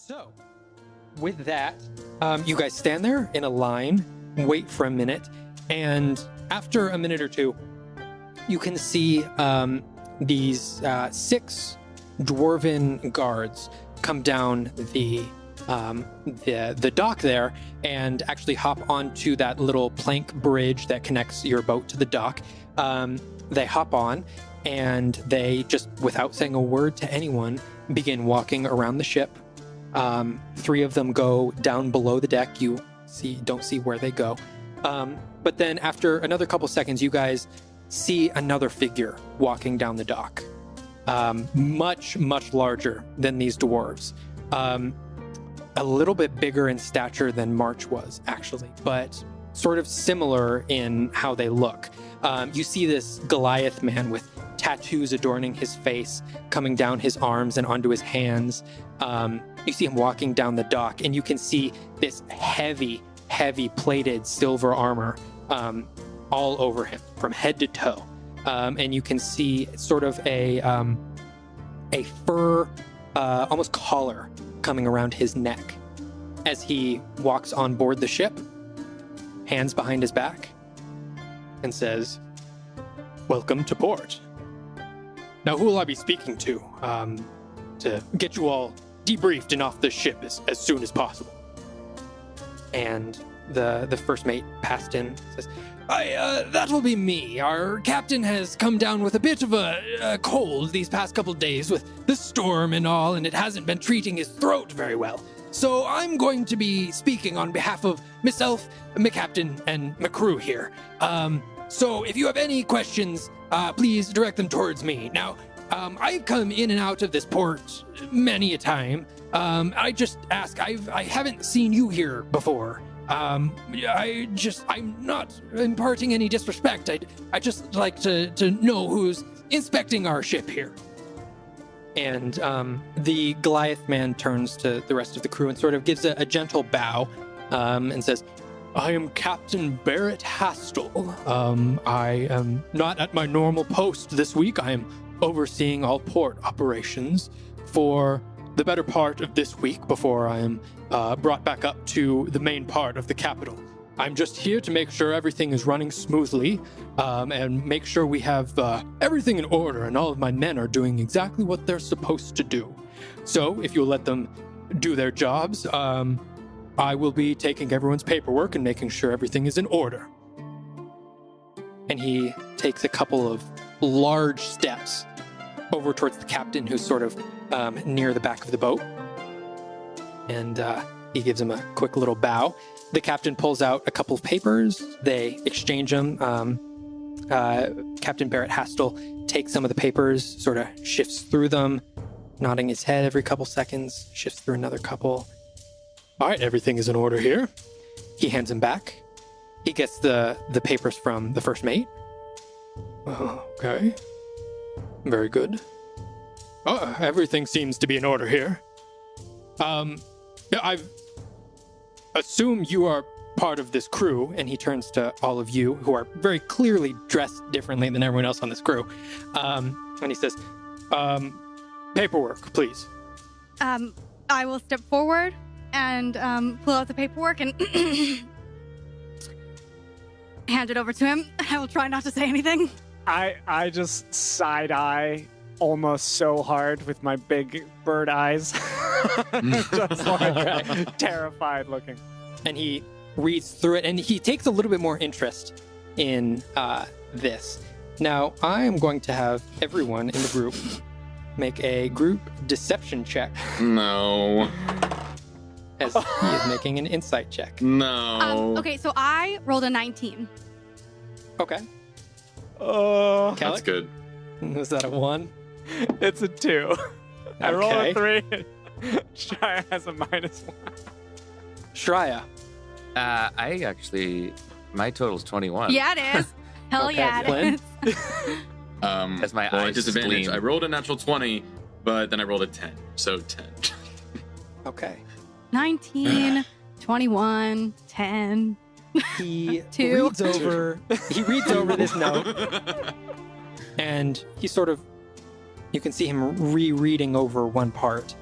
So, with that, you guys stand there in a line, wait for a minute, and after a minute or two, you can see these 6 dwarven guards come down the dock there and actually hop onto that little plank bridge that connects your boat to the dock. They hop on and they just, without saying a word to anyone, begin walking around the ship. 3 of them go down below the deck. You don't see where they go. But then after another couple seconds, you guys see another figure walking down the dock. Much, much larger than these dwarves. A little bit bigger in stature than March was, actually, but sort of similar in how they look. You see this Goliath man with tattoos adorning his face, coming down his arms and onto his hands. You see him walking down the dock, and you can see this heavy plated silver armor all over him from head to toe. And you can see sort of a fur, almost collar coming around his neck as he walks on board the ship, hands behind his back, and says, "Welcome to port. Now, who will I be speaking to get you all debriefed and off the ship as soon as possible?" And the first mate passed in, says, that will be me. Our captain has come down with a bit of a cold these past couple days with the storm and all, and it hasn't been treating his throat very well. So I'm going to be speaking on behalf of myself, my captain, and my crew here. So if you have any questions, please direct them towards me. Now, I've come in and out of this port many a time. I just ask, I haven't seen you here before. I'm not imparting any disrespect. I just like to know who's inspecting our ship here. And the Goliath man turns to the rest of the crew and sort of gives a gentle bow and says, "I am Captain Barrett Hastel. I am not at my normal post this week. I am overseeing all port operations for the better part of this week before I am brought back up to the main part of the capital. I'm just here to make sure everything is running smoothly and make sure we have everything in order and all of my men are doing exactly what they're supposed to do. So if you'll let them do their jobs, I will be taking everyone's paperwork and making sure everything is in order." And he takes a couple of large steps over towards the captain, who's sort of near the back of the boat. And he gives him a quick little bow. The captain pulls out a couple of papers. They exchange them. Captain Barrett Hastel takes some of the papers, sort of shifts through them, nodding his head every couple seconds, shifts through another couple. "All right, everything is in order here." He hands him back. He gets the papers from the first mate. "Okay. Very good. Oh, everything seems to be in order here. I assume you are part of this crew," and he turns to all of you who are very clearly dressed differently than everyone else on this crew. And he says, "Paperwork, please." I will step forward and pull out the paperwork and hand it over to him. I will try not to say anything. I just side-eye almost so hard with my big bird eyes. Just like terrified looking. And he reads through it, and he takes a little bit more interest in this. Now, I am going to have everyone in the group make a group deception check. No. As he is making an insight check. No. Okay, so I rolled a 19. Okay. That's Kellic? good. Was that a 1? It's a 2. I roll a Okay. 3. Shia has a -1. Shreya. I actually, my total's 21. Yeah, it is. Hell Okay, yeah, Flynn? it is. As my well, eyes disadvantage. gleam. I rolled a natural 20, but then I rolled a 10. So 10. Okay. 19, 21, 10. He 2. reads over this note, and he sort of, you can see him rereading over one part.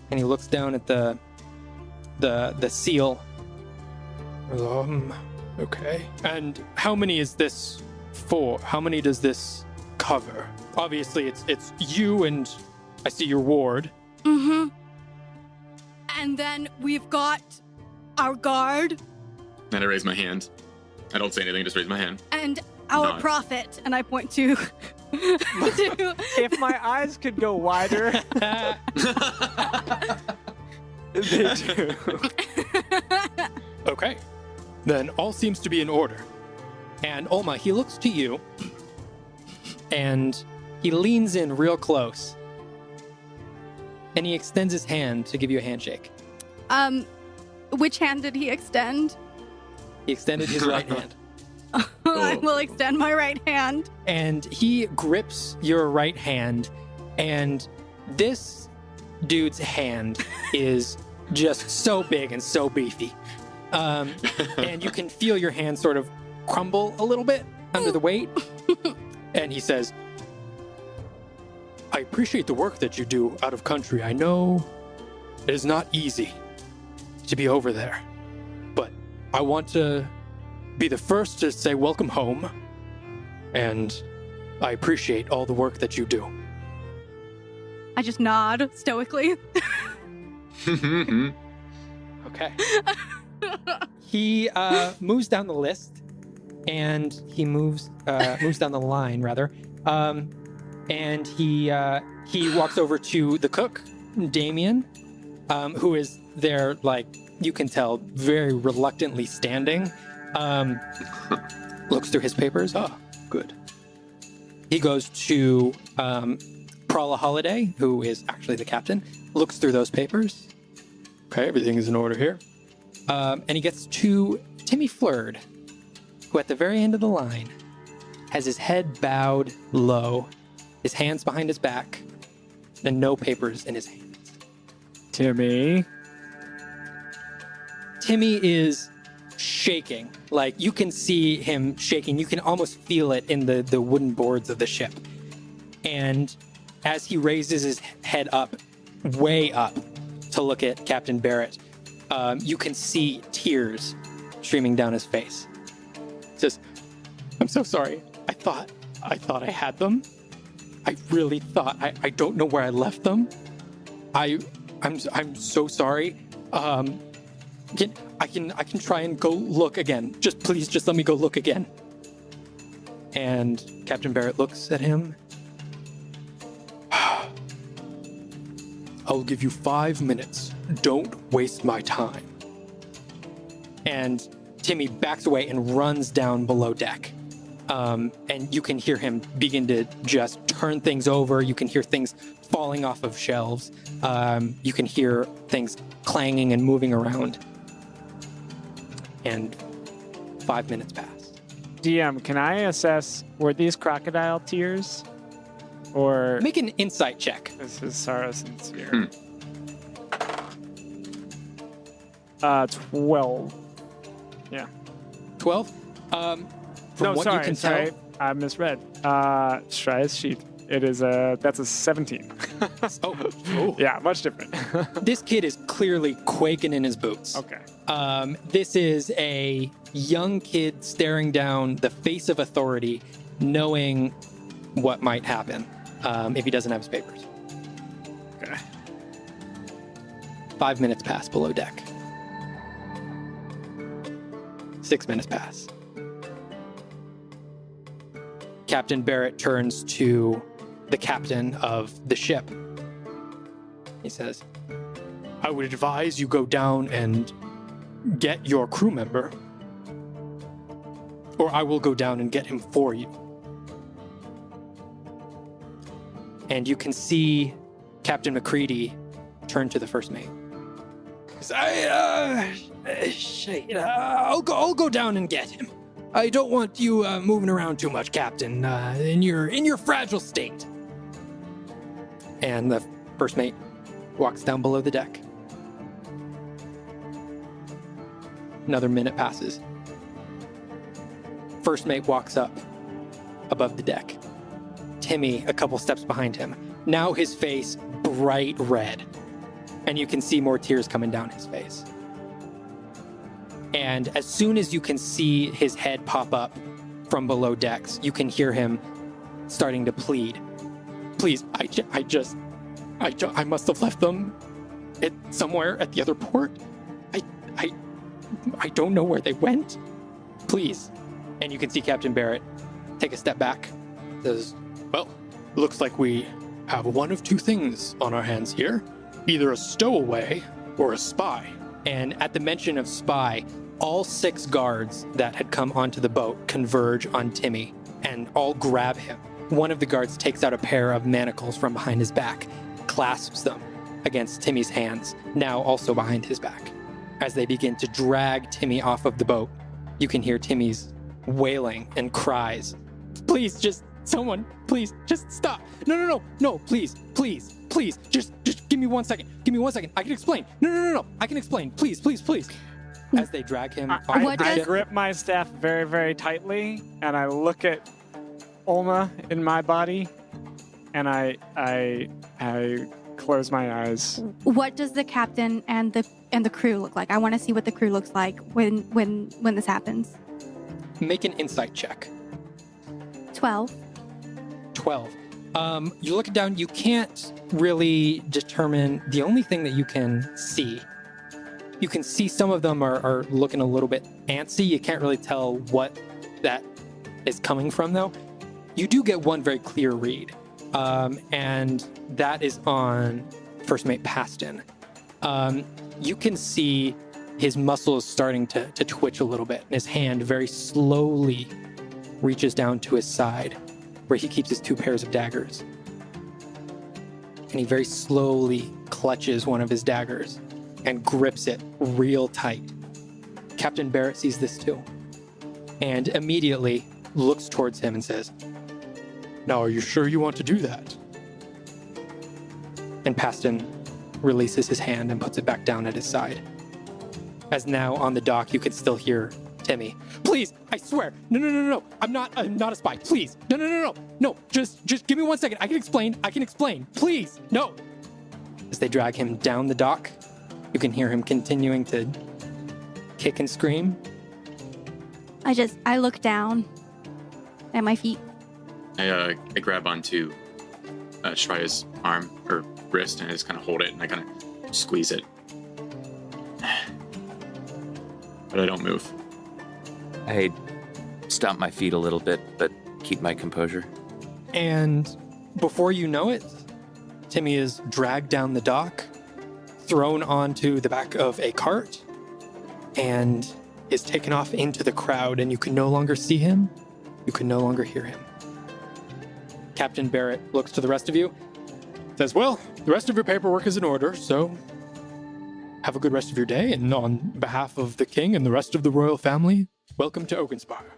And he looks down at the seal. Okay. And how many is this for? How many does this cover? Obviously, it's you and I see your ward. Mm-hmm. And then we've got our guard And I raise my hand. I don't say anything, just raise my hand. and our Nod. prophet. And I point to... to If my eyes could go wider, they do. Okay. Then all seems to be in order. And Olma, he looks to you and he leans in real close. And he extends his hand to give you a handshake. Which hand did he extend? He extended his right hand. I will extend my right hand. And he grips your right hand, and this dude's hand is just so big and so beefy. And you can feel your hand sort of crumble a little bit under the weight. And he says, I appreciate the work that you do out of country. I know it is not easy to be over there, but I want to be the first to say welcome home, and I appreciate all the work that you do. I just nod stoically. Okay. He moves down the list, and he moves down the line rather, and he walks over to the cook, Damien, who is there, like you can tell, very reluctantly standing. Looks through his papers. Oh, good. He goes to Prala Holiday, who is actually the captain. Looks through those papers. Okay, everything is in order here. And he gets to Timmy Flurd, who at the very end of the line has his head bowed low, his hands behind his back, and no papers in his hands. Timmy. Timmy is shaking. Like, you can see him shaking. You can almost feel it in the wooden boards of the ship. And as he raises his head up, way up, to look at Captain Barrett, you can see tears streaming down his face. He says, I'm so sorry. I thought I had them. I really thought. I don't know where I left them. I'm so sorry. I can try and go look again. Please let me go look again. And Captain Barrett looks at him. I'll give you 5 minutes. Don't waste my time. And Timmy backs away and runs down below deck. And you can hear him begin to just turn things over. You can hear things falling off of shelves. You can hear things clanging and moving around. And 5 minutes pass. DM, can I assess, were these crocodile tears? Or Make an insight check. this is sorrow sincere? 12. Yeah. 12? From No, what sorry, you can sorry. tell. I misread. Shri's sheet. It is that's a 17. Oh. Yeah, much different. This kid is clearly quaking in his boots. Okay. This is a young kid staring down the face of authority, knowing what might happen if he doesn't have his papers. Okay. 5 minutes pass below deck. 6 minutes pass. Captain Barrett turns to the captain of the ship. He says, I would advise you go down and get your crew member, or I will go down and get him for you. And you can see Captain McCready turn to the first mate. I'll go down and get him. I don't want you moving around too much, Captain, in your fragile state. And the first mate walks down below the deck. Another minute passes. First mate walks up above the deck. Timmy a couple steps behind him. Now his face bright red. And you can see more tears coming down his face. And as soon as you can see his head pop up from below decks, you can hear him starting to plead. Please, I must have left them somewhere at the other port. I don't know where they went. Please. And you can see Captain Barrett take a step back. Says, well, looks like we have one of two things on our hands here. Either a stowaway or a spy. And at the mention of spy, all 6 guards that had come onto the boat converge on Timmy and all grab him. One of the guards takes out a pair of manacles from behind his back, clasps them against Timmy's hands, now also behind his back. As they begin to drag Timmy off of the boat, you can hear Timmy's wailing and cries. Please, just someone, please, just stop. No, please, just give me 1 second. Give me 1 second. I can explain. No, I can explain. Please. As they drag him off of the I ship. grip my staff very, very tightly, and I look at Olma in my body, and I close my eyes. What does the captain and the crew look like? I want to see what the crew looks like when this happens. Make an insight check. 12. 12. You look down, you can't really determine the only thing that you can see. You can see some of them are looking a little bit antsy. You can't really tell what that is coming from, though. You do get one very clear read, and that is on First Mate Paston. You can see his muscles starting to twitch a little bit, and his hand very slowly reaches down to his side, where he keeps his 2 pairs of daggers. And he very slowly clutches one of his daggers and grips it real tight. Captain Barrett sees this too, and immediately looks towards him and says, now, are you sure you want to do that? And Paston releases his hand and puts it back down at his side. As now on the dock, you can still hear Timmy. Please, I swear. No. I'm not a spy. Please. No. Just give me 1 second. I can explain. Please. No. As they drag him down the dock, you can hear him continuing to kick and scream. I look down at my feet. I grab onto Shreya's arm or wrist, and I just kind of hold it, and I kind of squeeze it. But I don't move. I stomp my feet a little bit, but keep my composure. And before you know it, Timmy is dragged down the dock, thrown onto the back of a cart, and is taken off into the crowd, and you can no longer see him. You can no longer hear him. Captain Barrett looks to the rest of you, says, well, the rest of your paperwork is in order, so have a good rest of your day, and on behalf of the king and the rest of the royal family, welcome to Oakenspire.